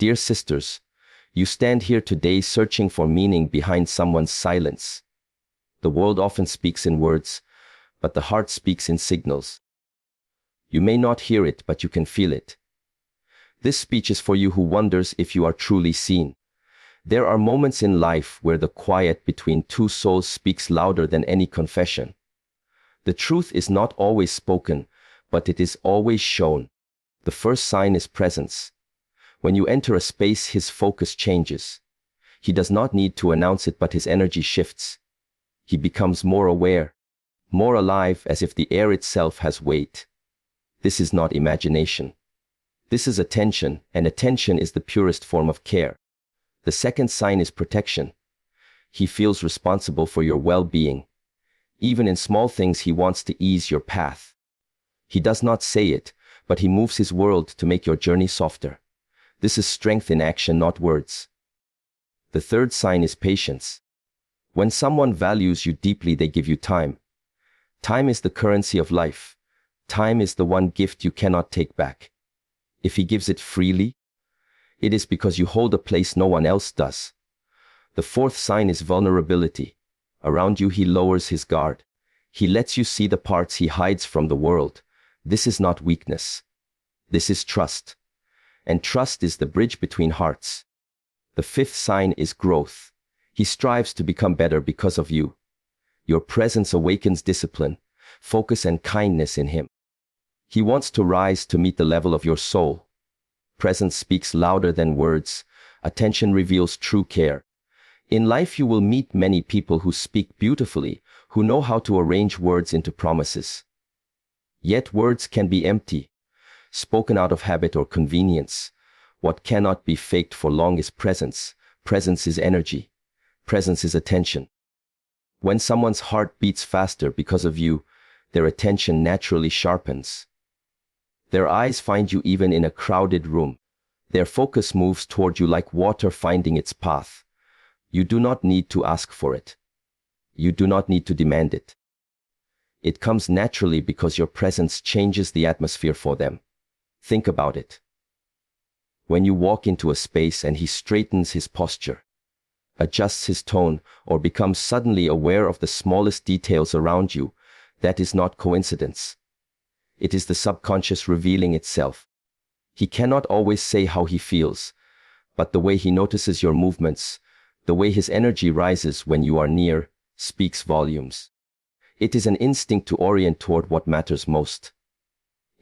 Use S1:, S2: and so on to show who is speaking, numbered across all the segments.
S1: Dear sisters, you stand here today searching for meaning behind someone's silence. The world often speaks in words, but the heart speaks in signals. You may not hear it, but you can feel it. This speech is for you who wonders if you are truly seen. There are moments in life where the quiet between two souls speaks louder than any confession. The truth is not always spoken, but it is always shown. The first sign is presence. When you enter a space, his focus changes. He does not need to announce it, but his energy shifts. He becomes more aware, more alive, as if the air itself has weight. This is not imagination. This is attention, and attention is the purest form of care. The second sign is protection. He feels responsible for your well-being. Even in small things, he wants to ease your path. He does not say it, but he moves his world to make your journey softer. This is strength in action, not words. The third sign is patience. When someone values you deeply, they give you time. Time is the currency of life. Time is the one gift you cannot take back. If he gives it freely, it is because you hold a place no one else does. The fourth sign is vulnerability. Around you, he lowers his guard. He lets you see the parts he hides from the world. This is not weakness. This is trust. And trust is the bridge between hearts. The fifth sign is growth. He strives to become better because of you. Your presence awakens discipline, focus, and kindness in him. He wants to rise to meet the level of your soul. Presence speaks louder than words. Attention reveals true care. In life, you will meet many people who speak beautifully, who know how to arrange words into promises. Yet words can be empty, spoken out of habit or convenience. What cannot be faked for long is presence. Presence is energy. Presence is attention. When someone's heart beats faster because of you, their attention naturally sharpens. Their eyes find you even in a crowded room. Their focus moves toward you like water finding its path. You do not need to ask for it. You do not need to demand it. It comes naturally because your presence changes the atmosphere for them. Think about it. When you walk into a space and he straightens his posture, adjusts his tone, or becomes suddenly aware of the smallest details around you, that is not coincidence. It is the subconscious revealing itself. He cannot always say how he feels, but the way he notices your movements, the way his energy rises when you are near, speaks volumes. It is an instinct to orient toward what matters most.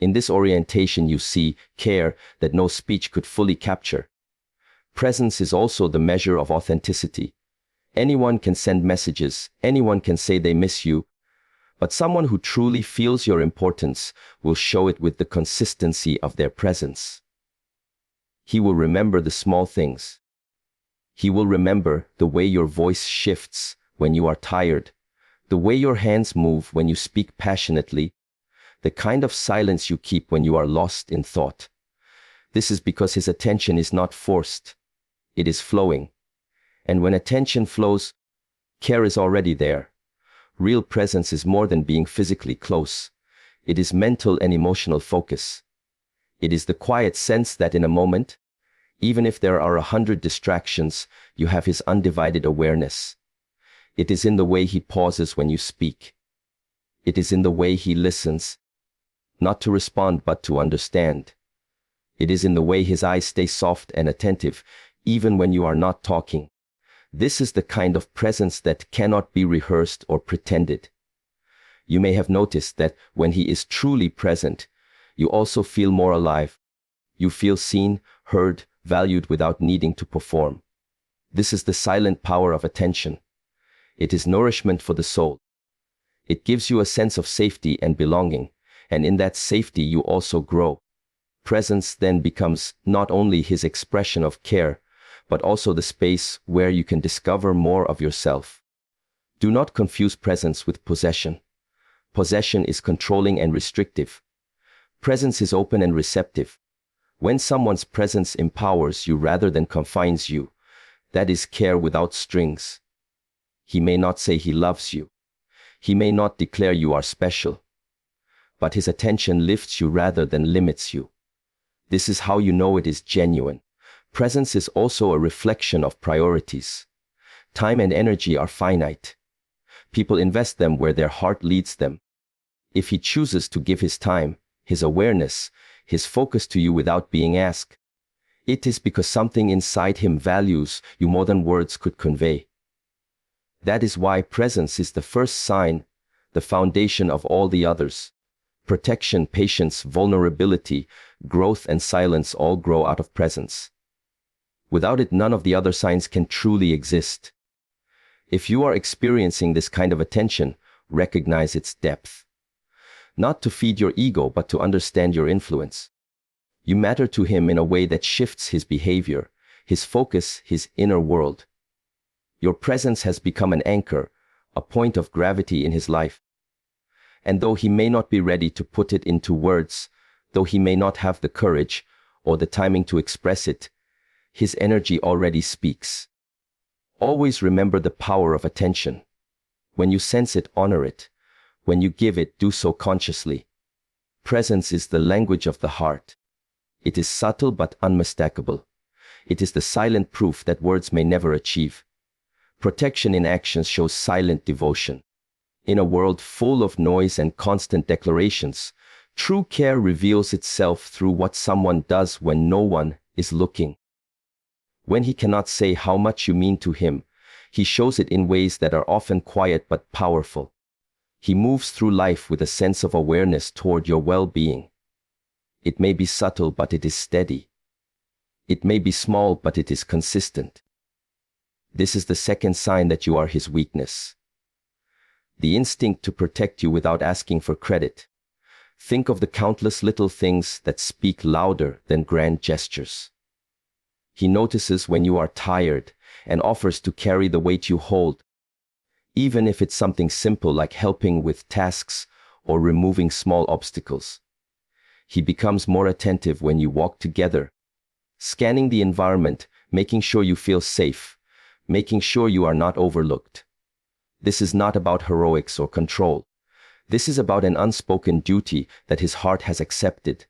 S1: In this orientation, you see care that no speech could fully capture. Presence is also the measure of authenticity. Anyone can send messages, anyone can say they miss you, but someone who truly feels your importance will show it with the consistency of their presence. He will remember the small things. He will remember the way your voice shifts when you are tired, the way your hands move when you speak passionately, the kind of silence you keep when you are lost in thought. This is because his attention is not forced. It is flowing. And when attention flows, care is already there. Real presence is more than being physically close. It is mental and emotional focus. It is the quiet sense that in a moment, even if there are 100 distractions, you have his undivided awareness. It is in the way he pauses when you speak. It is in the way he listens, not to respond but to understand. It is in the way his eyes stay soft and attentive, even when you are not talking. This is the kind of presence that cannot be rehearsed or pretended. You may have noticed that when he is truly present, you also feel more alive. You feel seen, heard, valued without needing to perform. This is the silent power of attention. It is nourishment for the soul. It gives you a sense of safety and belonging, and in that safety you also grow. Presence then becomes not only his expression of care, but also the space where you can discover more of yourself. Do not confuse presence with possession. Possession is controlling and restrictive. Presence is open and receptive. When someone's presence empowers you rather than confines you, that is care without strings. He may not say he loves you. He may not declare you are special. But his attention lifts you rather than limits you. This is how you know it is genuine. Presence is also a reflection of priorities. Time and energy are finite. People invest them where their heart leads them. If he chooses to give his time, his awareness, his focus to you without being asked, it is because something inside him values you more than words could convey. That is why presence is the first sign, the foundation of all the others. Protection, patience, vulnerability, growth, and silence all grow out of presence. Without it, none of the other signs can truly exist. If you are experiencing this kind of attention, recognize its depth. Not to feed your ego, but to understand your influence. You matter to him in a way that shifts his behavior, his focus, his inner world. Your presence has become an anchor, a point of gravity in his life. And though he may not be ready to put it into words, though he may not have the courage or the timing to express it, his energy already speaks. Always remember the power of attention. When you sense it, honor it. When you give it, do so consciously. Presence is the language of the heart. It is subtle but unmistakable. It is the silent proof that words may never achieve. Protection in actions shows silent devotion. In a world full of noise and constant declarations, true care reveals itself through what someone does when no one is looking. When he cannot say how much you mean to him, he shows it in ways that are often quiet but powerful. He moves through life with a sense of awareness toward your well-being. It may be subtle, but it is steady. It may be small, but it is consistent. This is the second sign that you are his weakness. The instinct to protect you without asking for credit. Think of the countless little things that speak louder than grand gestures. He notices when you are tired and offers to carry the weight you hold, even if it's something simple like helping with tasks or removing small obstacles. He becomes more attentive when you walk together, scanning the environment, making sure you feel safe, making sure you are not overlooked. This is not about heroics or control. This is about an unspoken duty that his heart has accepted.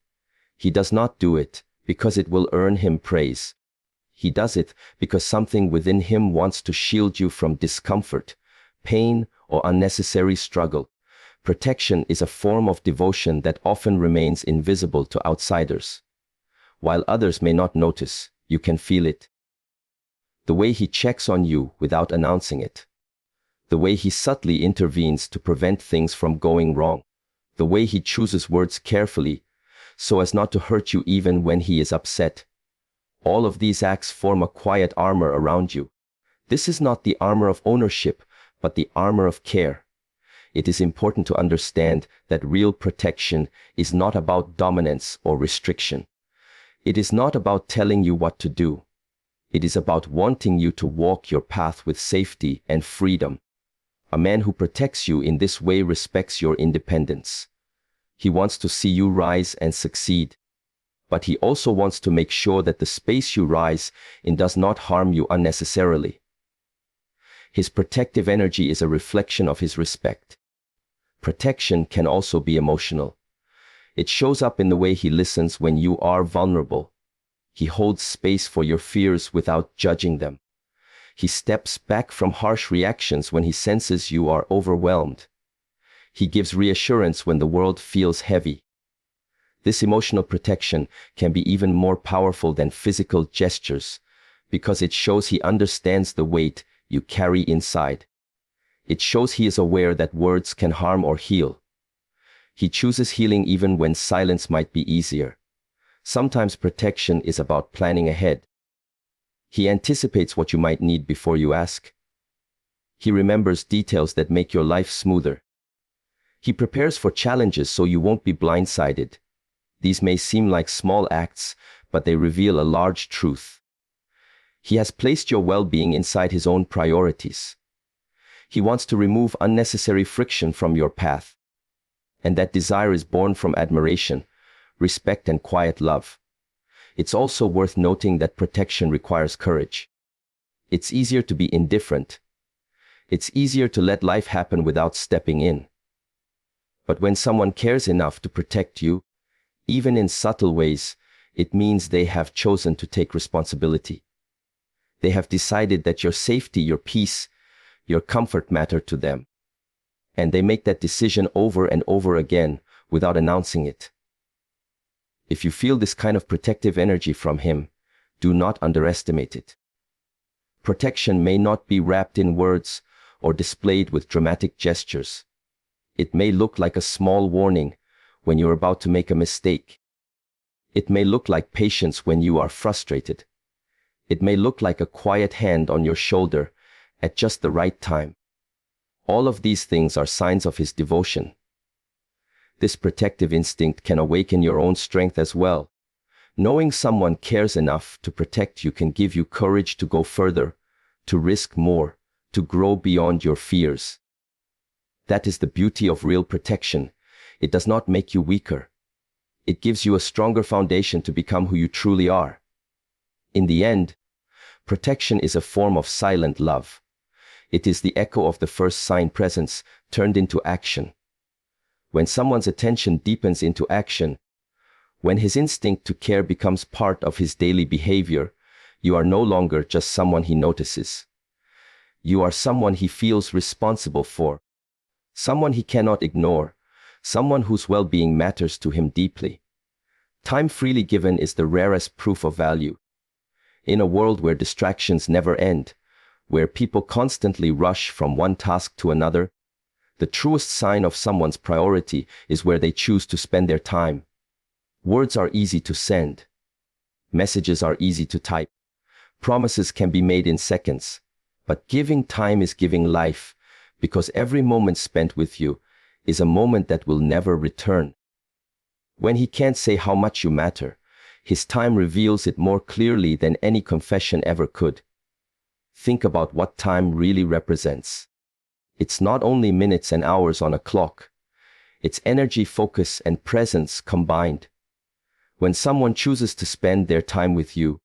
S1: He does not do it because it will earn him praise. He does it because something within him wants to shield you from discomfort, pain, or unnecessary struggle. Protection is a form of devotion that often remains invisible to outsiders. While others may not notice, you can feel it. The way he checks on you without announcing it. The way he subtly intervenes to prevent things from going wrong. The way he chooses words carefully so as not to hurt you even when he is upset. All of these acts form a quiet armor around you. This is not the armor of ownership, but the armor of care. It is important to understand that real protection is not about dominance or restriction. It is not about telling you what to do. It is about wanting you to walk your path with safety and freedom. A man who protects you in this way respects your independence. He wants to see you rise and succeed. But he also wants to make sure that the space you rise in does not harm you unnecessarily. His protective energy is a reflection of his respect. Protection can also be emotional. It shows up in the way he listens when you are vulnerable. He holds space for your fears without judging them. He steps back from harsh reactions when he senses you are overwhelmed. He gives reassurance when the world feels heavy. This emotional protection can be even more powerful than physical gestures because it shows he understands the weight you carry inside. It shows he is aware that words can harm or heal. He chooses healing even when silence might be easier. Sometimes protection is about planning ahead. He anticipates what you might need before you ask. He remembers details that make your life smoother. He prepares for challenges so you won't be blindsided. These may seem like small acts, but they reveal a large truth. He has placed your well-being inside his own priorities. He wants to remove unnecessary friction from your path. And that desire is born from admiration, respect, and quiet love. It's also worth noting that protection requires courage. It's easier to be indifferent. It's easier to let life happen without stepping in. But when someone cares enough to protect you, even in subtle ways, It means they have chosen to take responsibility. They have decided that your safety, your peace, your comfort matter to them. And they make that decision over and over again without announcing it. If you feel this kind of protective energy from him, do not underestimate it. Protection may not be wrapped in words or displayed with dramatic gestures. It may look like a small warning when you're about to make a mistake. It may look like patience when you are frustrated. It may look like a quiet hand on your shoulder at just the right time. All of these things are signs of his devotion. This protective instinct can awaken your own strength as well. Knowing someone cares enough to protect you can give you courage to go further, to risk more, to grow beyond your fears. That is the beauty of real protection. It does not make you weaker. It gives you a stronger foundation to become who you truly are. In the end, protection is a form of silent love. It is the echo of the first sign, presence, turned into action. When someone's attention deepens into action, when his instinct to care becomes part of his daily behavior, you are no longer just someone he notices. You are someone he feels responsible for, someone he cannot ignore, someone whose well-being matters to him deeply. Time freely given is the rarest proof of value. In a world where distractions never end, where people constantly rush from one task to another, the truest sign of someone's priority is where they choose to spend their time. Words are easy to send. Messages are easy to type. Promises can be made in seconds. But giving time is giving life, because every moment spent with you is a moment that will never return. When he can't say how much you matter, his time reveals it more clearly than any confession ever could. Think about what time really represents. It's not only minutes and hours on a clock. It's energy, focus, and presence combined. When someone chooses to spend their time with you,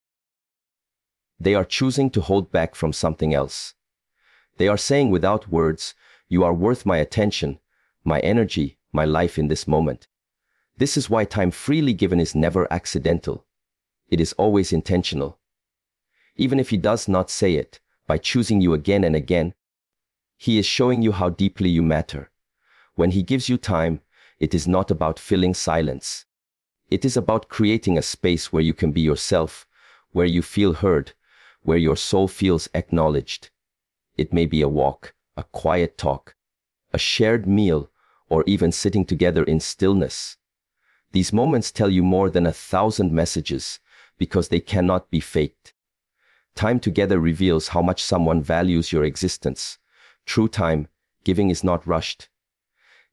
S1: they are choosing to hold back from something else. They are saying without words, you are worth my attention, my energy, my life in this moment. This is why time freely given is never accidental. It is always intentional. Even if he does not say it, by choosing you again and again, he is showing you how deeply you matter. When he gives you time, it is not about filling silence. It is about creating a space where you can be yourself, where you feel heard, where your soul feels acknowledged. It may be a walk, a quiet talk, a shared meal, or even sitting together in stillness. These moments tell you more than 1,000 messages because they cannot be faked. Time together reveals how much someone values your existence. True time giving is not rushed.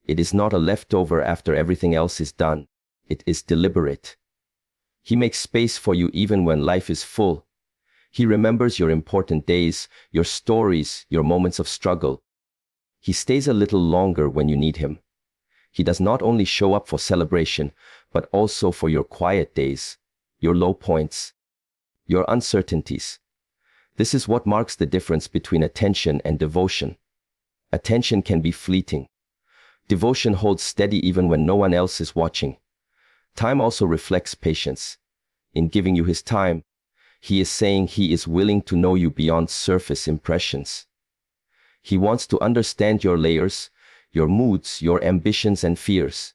S1: It is not a leftover after everything else is done. It is deliberate. He makes space for you even when life is full. He remembers your important days, your stories, your moments of struggle. He stays a little longer when you need him. He does not only show up for celebration, but also for your quiet days, your low points, your uncertainties. This is what marks the difference between attention and devotion. Attention can be fleeting. Devotion holds steady even when no one else is watching. Time also reflects patience. In giving you his time, he is saying he is willing to know you beyond surface impressions. He wants to understand your layers, your moods, your ambitions and fears.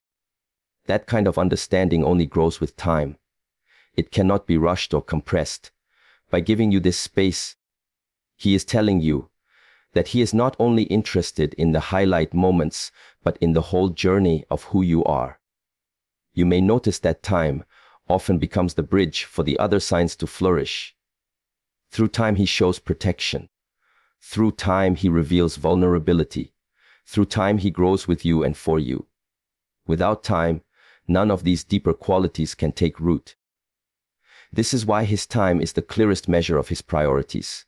S1: That kind of understanding only grows with time. It cannot be rushed or compressed. By giving you this space, he is telling you that he is not only interested in the highlight moments, but in the whole journey of who you are. You may notice that time often becomes the bridge for the other signs to flourish. Through time he shows protection. Through time he reveals vulnerability. Through time he grows with you and for you. Without time, none of these deeper qualities can take root. This is why his time is the clearest measure of his priorities.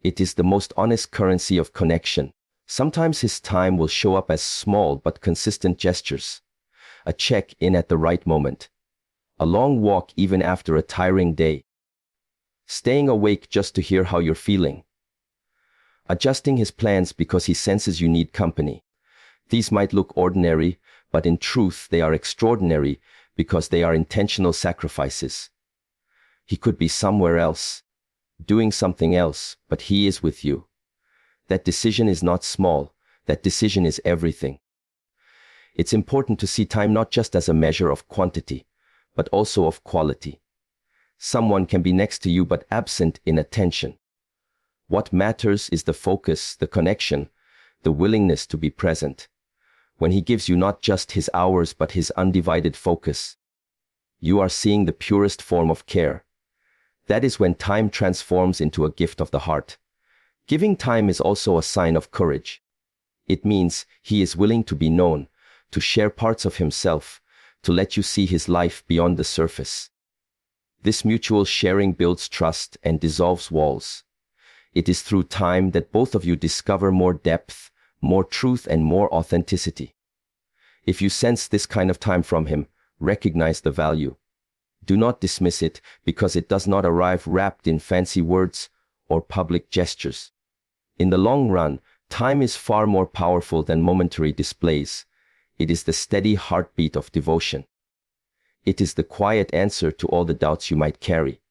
S1: It is the most honest currency of connection. Sometimes his time will show up as small but consistent gestures. A check-in at the right moment. A long walk even after a tiring day. Staying awake just to hear how you're feeling. Adjusting his plans because he senses you need company. These might look ordinary, but in truth they are extraordinary because they are intentional sacrifices. He could be somewhere else, doing something else, but he is with you. That decision is not small. That decision is everything. It's important to see time not just as a measure of quantity, but also of quality. Someone can be next to you but absent in attention. What matters is the focus, the connection, the willingness to be present. When he gives you not just his hours but his undivided focus, you are seeing the purest form of care. That is when time transforms into a gift of the heart. Giving time is also a sign of courage. It means he is willing to be known, to share parts of himself, to let you see his life beyond the surface. This mutual sharing builds trust and dissolves walls. It is through time that both of you discover more depth, more truth, and more authenticity. If you sense this kind of time from him, recognize the value. Do not dismiss it because it does not arrive wrapped in fancy words or public gestures. In the long run, time is far more powerful than momentary displays. It is the steady heartbeat of devotion. It is the quiet answer to all the doubts you might carry.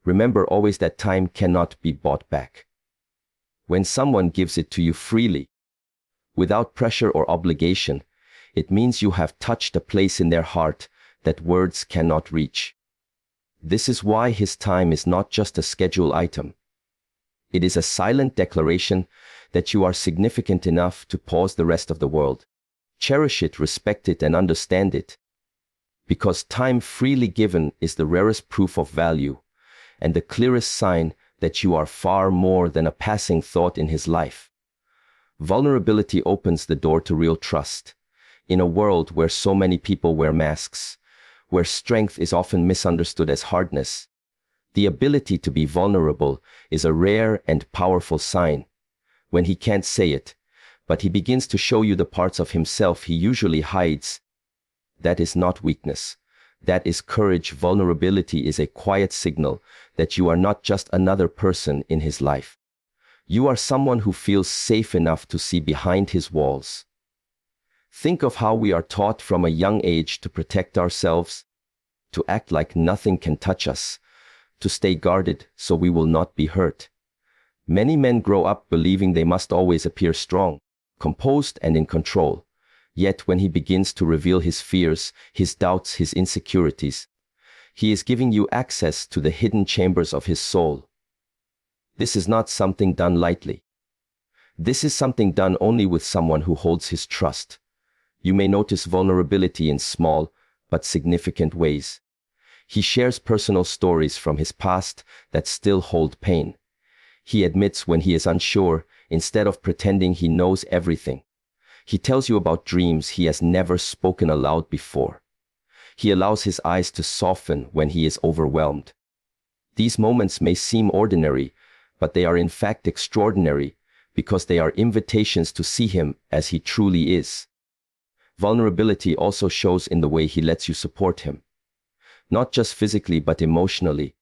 S1: Remember always that time cannot be bought back. When someone gives it to you freely, without pressure or obligation, it means you have touched a place in their heart that words cannot reach. This is why his time is not just a schedule item. It is a silent declaration that you are significant enough to pause the rest of the world. Cherish it, respect it, and understand it. Because time freely given is the rarest proof of value, and the clearest sign that you are far more than a passing thought in his life. Vulnerability opens the door to real trust. In a world where so many people wear masks, where strength is often misunderstood as hardness, the ability to be vulnerable is a rare and powerful sign. When he can't say it, but he begins to show you the parts of himself he usually hides, that is not weakness. That is courage. Vulnerability is a quiet signal that you are not just another person in his life. You are someone who feels safe enough to see behind his walls. Think of how we are taught from a young age to protect ourselves, to act like nothing can touch us, to stay guarded so we will not be hurt. Many men grow up believing they must always appear strong, composed, and in control. Yet when he begins to reveal his fears, his doubts, his insecurities, he is giving you access to the hidden chambers of his soul. This is not something done lightly. This is something done only with someone who holds his trust. You may notice vulnerability in small but significant ways. He shares personal stories from his past that still hold pain. He admits when he is unsure instead of pretending he knows everything. He tells you about dreams he has never spoken aloud before. He allows his eyes to soften when he is overwhelmed. These moments may seem ordinary, but they are in fact extraordinary because they are invitations to see him as he truly is. Vulnerability also shows in the way he lets you support him, not just physically but emotionally.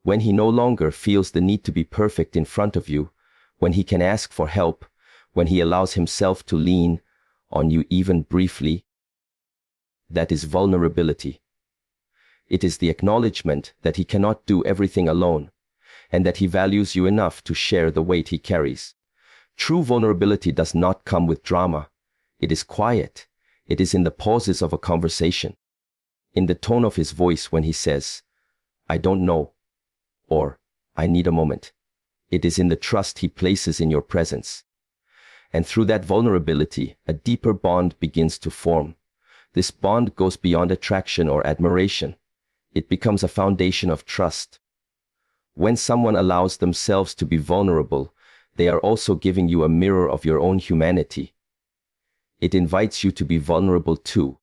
S1: When he no longer feels the need to be perfect in front of you, when he can ask for help, when he allows himself to lean on you even briefly, that is vulnerability. It is the acknowledgement that he cannot do everything alone, and that he values you enough to share the weight he carries. True vulnerability does not come with drama. It is quiet. It is in the pauses of a conversation, in the tone of his voice when he says, "I don't know," or "I need a moment." It is in the trust he places in your presence. And through that vulnerability, a deeper bond begins to form. This bond goes beyond attraction or admiration. It becomes a foundation of trust. When someone allows themselves to be vulnerable, they are also giving you a mirror of your own humanity. It invites you to be vulnerable too.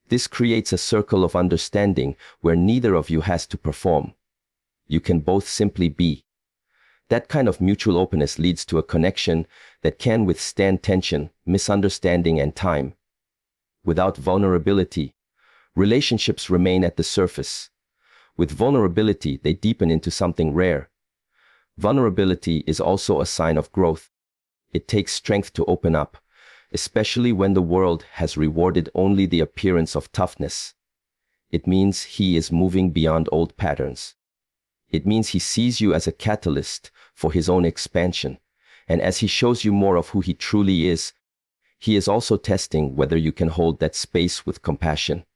S1: This creates a circle of understanding where neither of you has to perform. You can both simply be. That kind of mutual openness leads to a connection that can withstand tension, misunderstanding, and time. Without vulnerability, relationships remain at the surface. With vulnerability, they deepen into something rare. Vulnerability is also a sign of growth. It takes strength to open up, especially when the world has rewarded only the appearance of toughness. It means he is moving beyond old patterns. It means he sees you as a catalyst for his own expansion. And as he shows you more of who he truly is, he is also testing whether you can hold that space with compassion.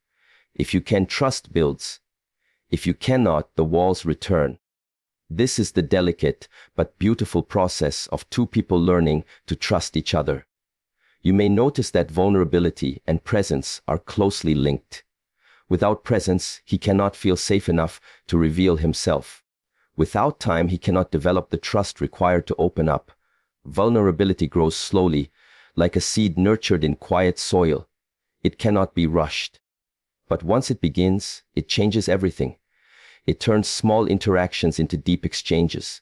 S1: If you can, trust builds. If you cannot, the walls return. This is the delicate but beautiful process of two people learning to trust each other. You may notice that vulnerability and presence are closely linked. Without presence, he cannot feel safe enough to reveal himself. Without time, he cannot develop the trust required to open up. Vulnerability grows slowly, like a seed nurtured in quiet soil. It cannot be rushed. But once it begins, it changes everything. It turns small interactions into deep exchanges.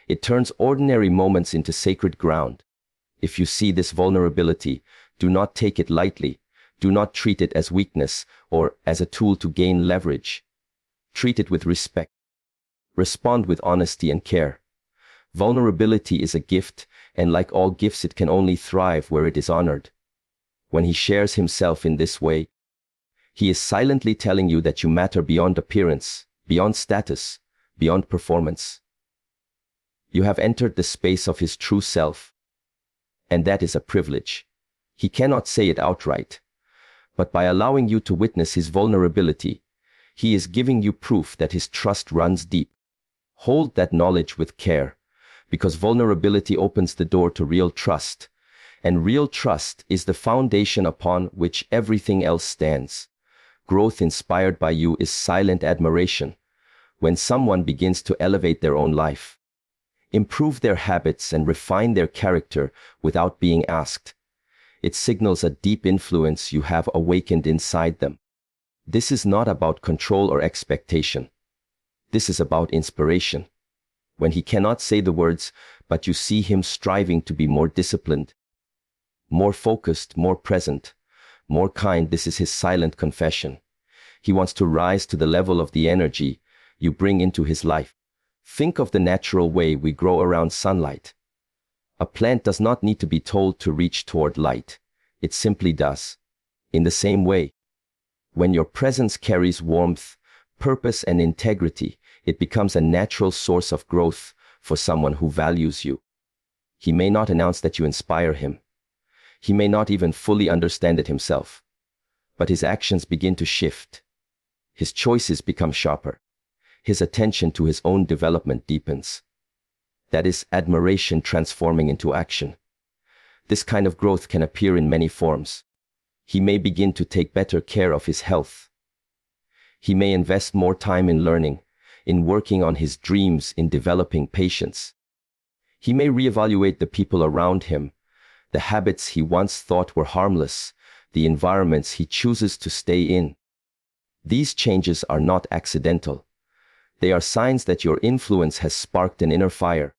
S1: It turns ordinary moments into sacred ground. If you see this vulnerability, do not take it lightly. Do not treat it as weakness or as a tool to gain leverage. Treat it with respect. Respond with honesty and care. Vulnerability is a gift, and like all gifts, it can only thrive where it is honored. When he shares himself in this way, he is silently telling you that you matter beyond appearance, beyond status, beyond performance. You have entered the space of his true self, and that is a privilege. He cannot say it outright, but by allowing you to witness his vulnerability, he is giving you proof that his trust runs deep. Hold that knowledge with care, because vulnerability opens the door to real trust, and real trust is the foundation upon which everything else stands. Growth inspired by you is silent admiration. When someone begins to elevate their own life, improve their habits and refine their character without being asked, it signals a deep influence you have awakened inside them. This is not about control or expectation. This is about inspiration. When he cannot say the words, but you see him striving to be more disciplined, more focused, more present, more kind, this is his silent confession. He wants to rise to the level of the energy you bring into his life. Think of the natural way we grow around sunlight. A plant does not need to be told to reach toward light. It simply does. In the same way, when your presence carries warmth, purpose, and integrity, it becomes a natural source of growth for someone who values you. He may not announce that you inspire him. He may not even fully understand it himself. But his actions begin to shift. His choices become sharper. His attention to his own development deepens. That is admiration transforming into action. This kind of growth can appear in many forms. He may begin to take better care of his health. He may invest more time in learning, in working on his dreams, in developing patience. He may reevaluate the people around him, the habits he once thought were harmless, the environments he chooses to stay in. These changes are not accidental. They are signs that your influence has sparked an inner fire,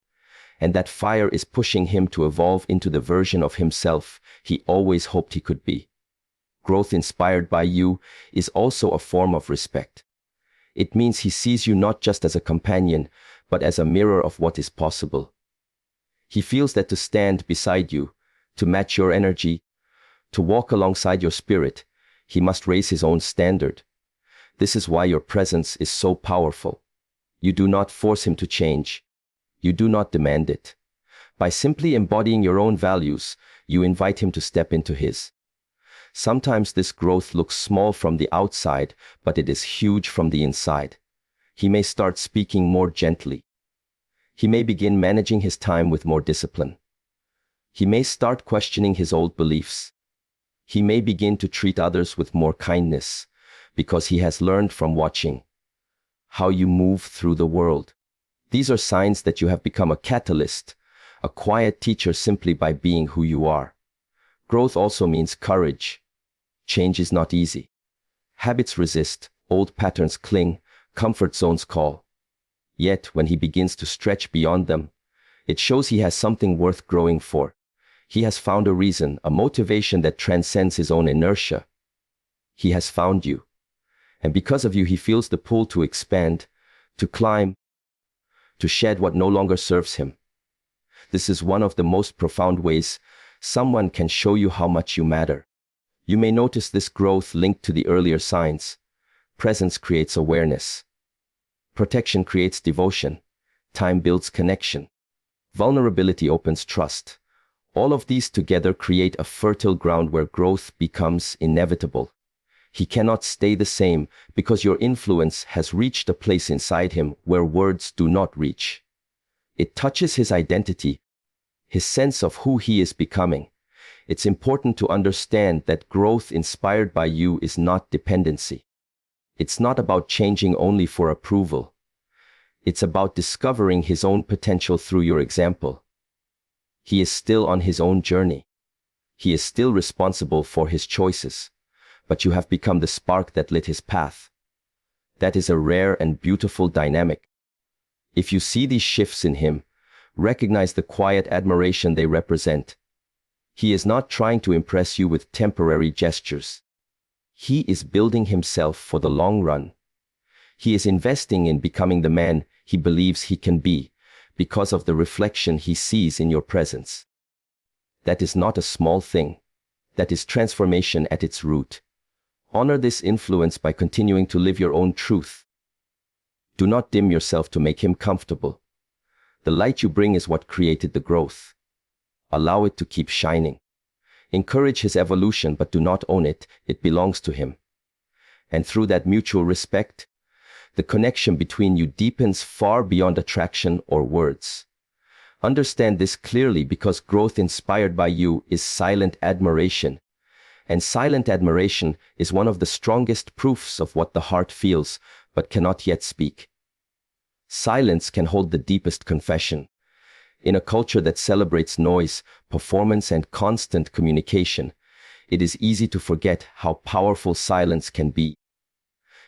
S1: and that fire is pushing him to evolve into the version of himself he always hoped he could be. Growth inspired by you is also a form of respect. It means he sees you not just as a companion, but as a mirror of what is possible. He feels that to stand beside you, to match your energy, to walk alongside your spirit, he must raise his own standard. This is why your presence is so powerful. You do not force him to change. You do not demand it. By simply embodying your own values, you invite him to step into his. Sometimes this growth looks small from the outside, but it is huge from the inside. He may start speaking more gently. He may begin managing his time with more discipline. He may start questioning his old beliefs. He may begin to treat others with more kindness, because he has learned from watching how you move through the world. These are signs that you have become a catalyst, a quiet teacher simply by being who you are. Growth also means courage. Change is not easy. Habits resist, old patterns cling, comfort zones call. Yet, when he begins to stretch beyond them, it shows he has something worth growing for. He has found a reason, a motivation that transcends his own inertia. He has found you. And because of you, he feels the pull to expand, to climb, to shed what no longer serves him. This is one of the most profound ways someone can show you how much you matter. You may notice this growth linked to the earlier signs: Presence creates awareness. Protection creates devotion. Time builds connection. Vulnerability opens trust. All of these together create a fertile ground where growth becomes inevitable. He cannot stay the same because your influence has reached a place inside him where words do not reach. It touches his identity, his sense of who he is becoming. It's important to understand that growth inspired by you is not dependency. It's not about changing only for approval. It's about discovering his own potential through your example. He is still on his own journey. He is still responsible for his choices, but you have become the spark that lit his path. That is a rare and beautiful dynamic. If you see these shifts in him, recognize the quiet admiration they represent. He is not trying to impress you with temporary gestures. He is building himself for the long run. He is investing in becoming the man he believes he can be because of the reflection he sees in your presence. That is not a small thing. That is transformation at its root. Honor this influence by continuing to live your own truth. Do not dim yourself to make him comfortable. The light you bring is what created the growth. Allow it to keep shining. Encourage his evolution, but do not own it. It belongs to him. And through that mutual respect, the connection between you deepens far beyond attraction or words. Understand this clearly, because growth inspired by you is silent admiration. And silent admiration is one of the strongest proofs of what the heart feels but cannot yet speak. Silence can hold the deepest confession. In a culture that celebrates noise, performance, and constant communication, it is easy to forget how powerful silence can be.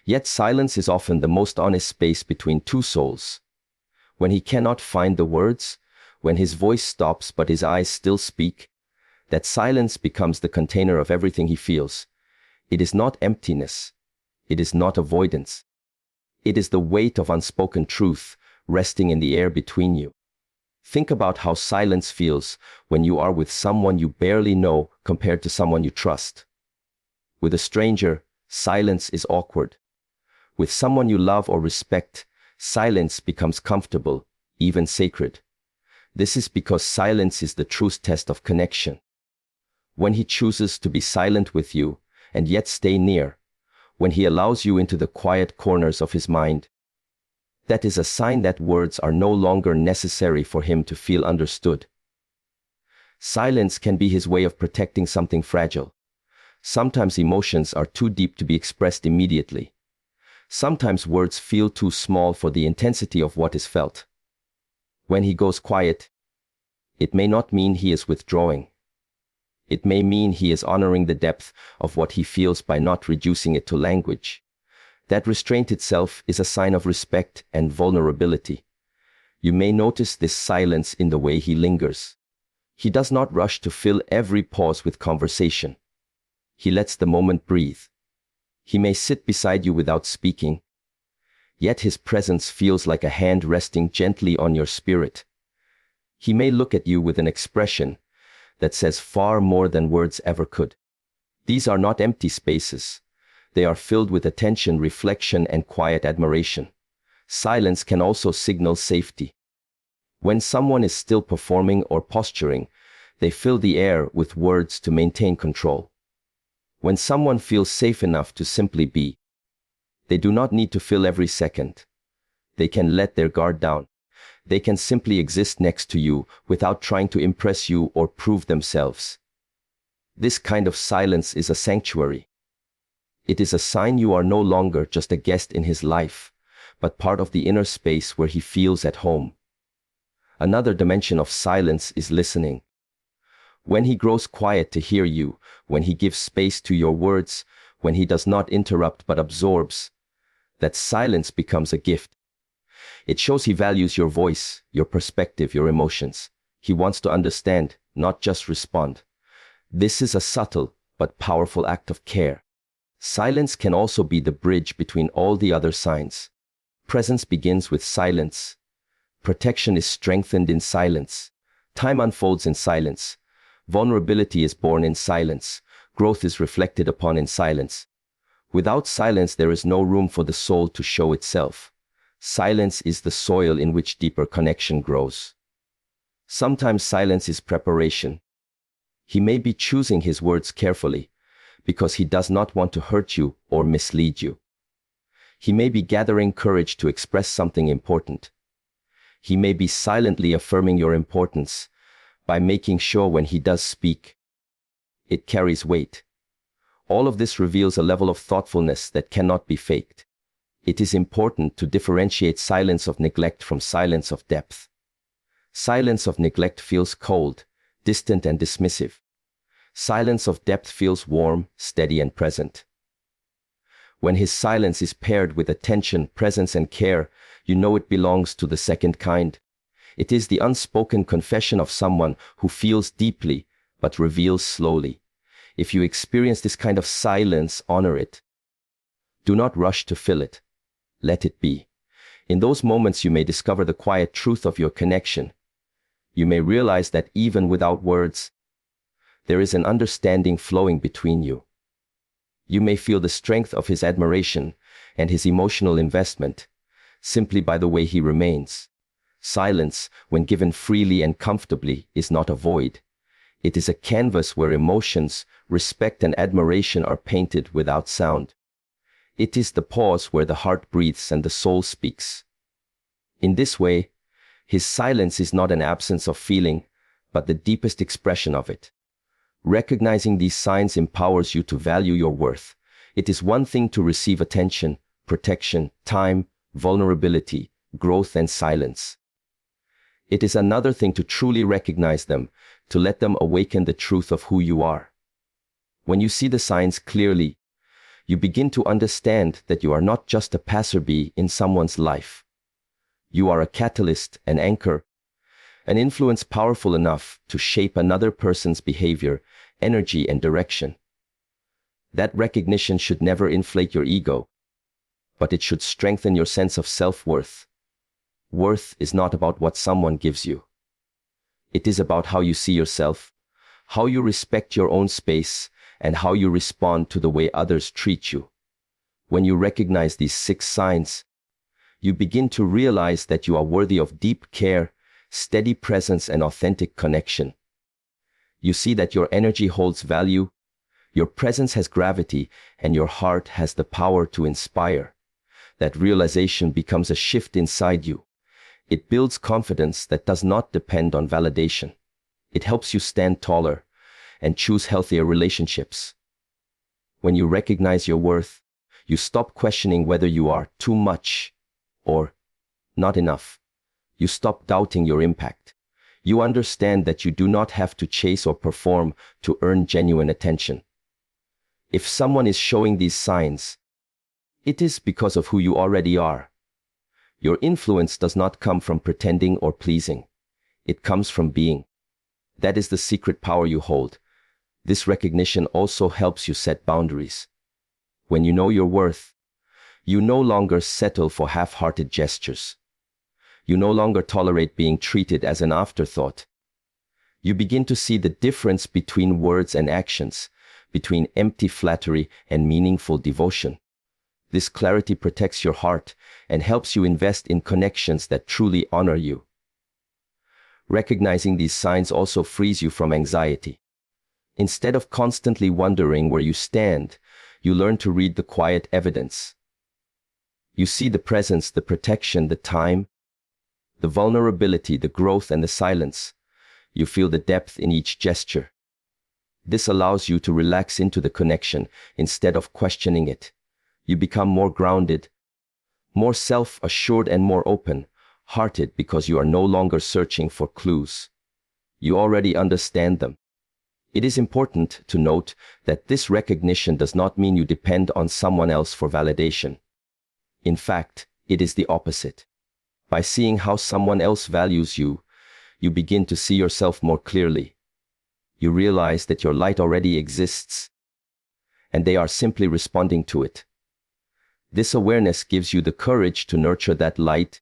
S1: Yet silence is often the most honest space between two souls. When he cannot find the words, when his voice stops but his eyes still speak, that silence becomes the container of everything he feels. It is not emptiness. It is not avoidance. It is the weight of unspoken truth resting in the air between you. Think about how silence feels when you are with someone you barely know compared to someone you trust. With a stranger, silence is awkward. With someone you love or respect, silence becomes comfortable, even sacred. This is because silence is the truest test of connection. When he chooses to be silent with you and yet stay near, when he allows you into the quiet corners of his mind, that is a sign that words are no longer necessary for him to feel understood. Silence can be his way of protecting something fragile. Sometimes emotions are too deep to be expressed immediately. Sometimes words feel too small for the intensity of what is felt. When he goes quiet, it may not mean he is withdrawing. It may mean he is honoring the depth of what he feels by not reducing it to language. That restraint itself is a sign of respect and vulnerability. You may notice this silence in the way he lingers. He does not rush to fill every pause with conversation. He lets the moment breathe. He may sit beside you without speaking, yet his presence feels like a hand resting gently on your spirit. He may look at you with an expression that says far more than words ever could. These are not empty spaces. They are filled with attention, reflection, and quiet admiration. Silence can also signal safety. When someone is still performing or posturing, they fill the air with words to maintain control. When someone feels safe enough to simply be, they do not need to fill every second. They can let their guard down. They can simply exist next to you without trying to impress you or prove themselves. This kind of silence is a sanctuary. It is a sign you are no longer just a guest in his life, but part of the inner space where he feels at home. Another dimension of silence is listening. When he grows quiet to hear you, when he gives space to your words, when he does not interrupt but absorbs, that silence becomes a gift. It shows he values your voice, your perspective, your emotions. He wants to understand, not just respond. This is a subtle but powerful act of care. Silence can also be the bridge between all the other signs. Presence begins with silence. Protection is strengthened in silence. Time unfolds in silence. Vulnerability is born in silence. Growth is reflected upon in silence. Without silence, there is no room for the soul to show itself. Silence is the soil in which deeper connection grows. Sometimes silence is preparation. He may be choosing his words carefully because he does not want to hurt you or mislead you. He may be gathering courage to express something important. He may be silently affirming your importance by making sure when he does speak, it carries weight. All of this reveals a level of thoughtfulness that cannot be faked. It is important to differentiate silence of neglect from silence of depth. Silence of neglect feels cold, distant, and dismissive. Silence of depth feels warm, steady, and present. When his silence is paired with attention, presence, and care, you know it belongs to the second kind. It is the unspoken confession of someone who feels deeply but reveals slowly. If you experience this kind of silence, honor it. Do not rush to fill it. Let it be. In those moments, you may discover the quiet truth of your connection. You may realize that even without words, there is an understanding flowing between you. You may feel the strength of his admiration and his emotional investment simply by the way he remains. Silence, when given freely and comfortably, is not a void. It is a canvas where emotions, respect, and admiration are painted without sound. It is the pause where the heart breathes and the soul speaks. In this way, his silence is not an absence of feeling, but the deepest expression of it. Recognizing these signs empowers you to value your worth. It is one thing to receive attention, protection, time, vulnerability, growth, and silence. It is another thing to truly recognize them, to let them awaken the truth of who you are. When you see the signs clearly, you begin to understand that you are not just a passerby in someone's life. You are a catalyst, an anchor, an influence powerful enough to shape another person's behavior, energy, and direction. That recognition should never inflate your ego, but it should strengthen your sense of self-worth. Worth is not about what someone gives you. It is about how you see yourself, how you respect your own space, and how you respond to the way others treat you. When you recognize these 6 signs, you begin to realize that you are worthy of deep care, steady presence, and authentic connection. You see that your energy holds value, your presence has gravity, and your heart has the power to inspire. That realization becomes a shift inside you. It builds confidence that does not depend on validation. It helps you stand taller and choose healthier relationships. When you recognize your worth, you stop questioning whether you are too much or not enough. You stop doubting your impact. You understand that you do not have to chase or perform to earn genuine attention. If someone is showing these signs, it is because of who you already are. Your influence does not come from pretending or pleasing. It comes from being. That is the secret power you hold. This recognition also helps you set boundaries. When you know your worth, you no longer settle for half-hearted gestures. You no longer tolerate being treated as an afterthought. You begin to see the difference between words and actions, between empty flattery and meaningful devotion. This clarity protects your heart and helps you invest in connections that truly honor you. Recognizing these signs also frees you from anxiety. Instead of constantly wondering where you stand, you learn to read the quiet evidence. You see the presence, the protection, the time, the vulnerability, the growth, and the silence. You feel the depth in each gesture. This allows you to relax into the connection instead of questioning it. You become more grounded, more self-assured, and more open-hearted because you are no longer searching for clues. You already understand them. It is important to note that this recognition does not mean you depend on someone else for validation. In fact, it is the opposite. By seeing how someone else values you, you begin to see yourself more clearly. You realize that your light already exists, and they are simply responding to it. This awareness gives you the courage to nurture that light,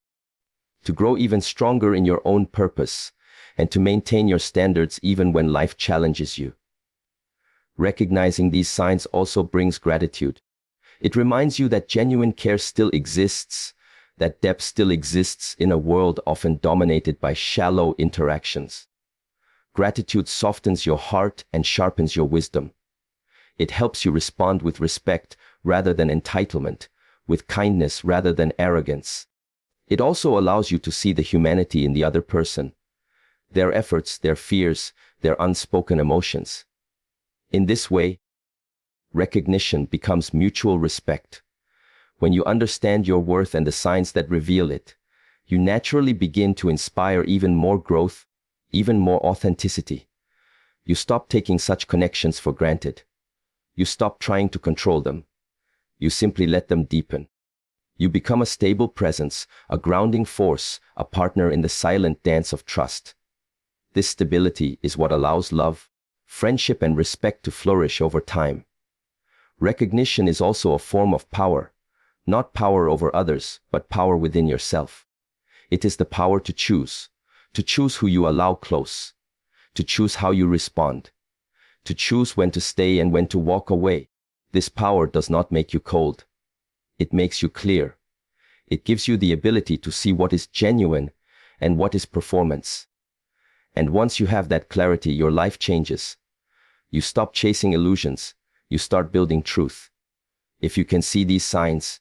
S1: to grow even stronger in your own purpose, and to maintain your standards even when life challenges you. Recognizing these signs also brings gratitude. It reminds you that genuine care still exists, that depth still exists in a world often dominated by shallow interactions. Gratitude softens your heart and sharpens your wisdom. It helps you respond with respect rather than entitlement, with kindness rather than arrogance. It also allows you to see the humanity in the other person, their efforts, their fears, their unspoken emotions. In this way, recognition becomes mutual respect. When you understand your worth and the signs that reveal it, you naturally begin to inspire even more growth, even more authenticity. You stop taking such connections for granted. You stop trying to control them. You simply let them deepen. You become a stable presence, a grounding force, a partner in the silent dance of trust. This stability is what allows love, friendship, and respect to flourish over time. Recognition is also a form of power, not power over others, but power within yourself. It is the power to choose who you allow close, to choose how you respond, to choose when to stay and when to walk away. This power does not make you cold. It makes you clear. It gives you the ability to see what is genuine and what is performance. And once you have that clarity, your life changes. You stop chasing illusions. You start building truth. If you can see these signs,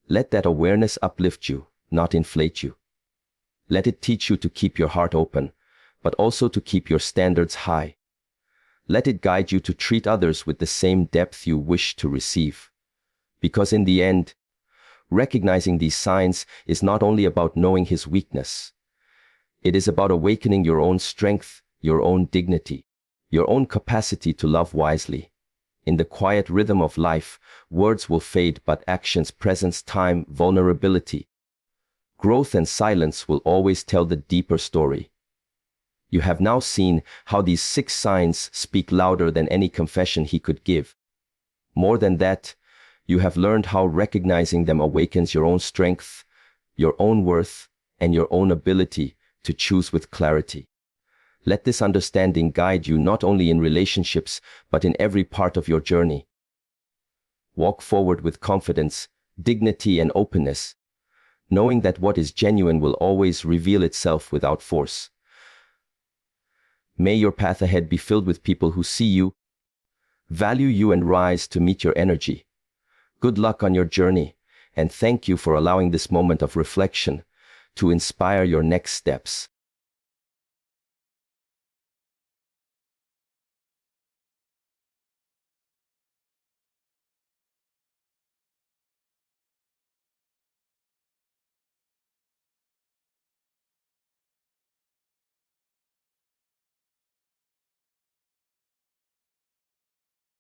S1: let that awareness uplift you, not inflate you. Let it teach you to keep your heart open, but also to keep your standards high. Let it guide you to treat others with the same depth you wish to receive. Because in the end, recognizing these signs is not only about knowing his weakness. It is about awakening your own strength, your own dignity, your own capacity to love wisely. In the quiet rhythm of life, words will fade, but actions, presence, time, vulnerability, growth, and silence will always tell the deeper story. You have now seen how these 6 signs speak louder than any confession he could give. More than that, you have learned how recognizing them awakens your own strength, your own worth, and your own ability to choose with clarity. Let this understanding guide you not only in relationships, but in every part of your journey. Walk forward with confidence, dignity, and openness, knowing that what is genuine will always reveal itself without force. May your path ahead be filled with people who see you, value you, and rise to meet your energy. Good luck on your journey, and thank you for allowing this moment of reflection to inspire your next steps.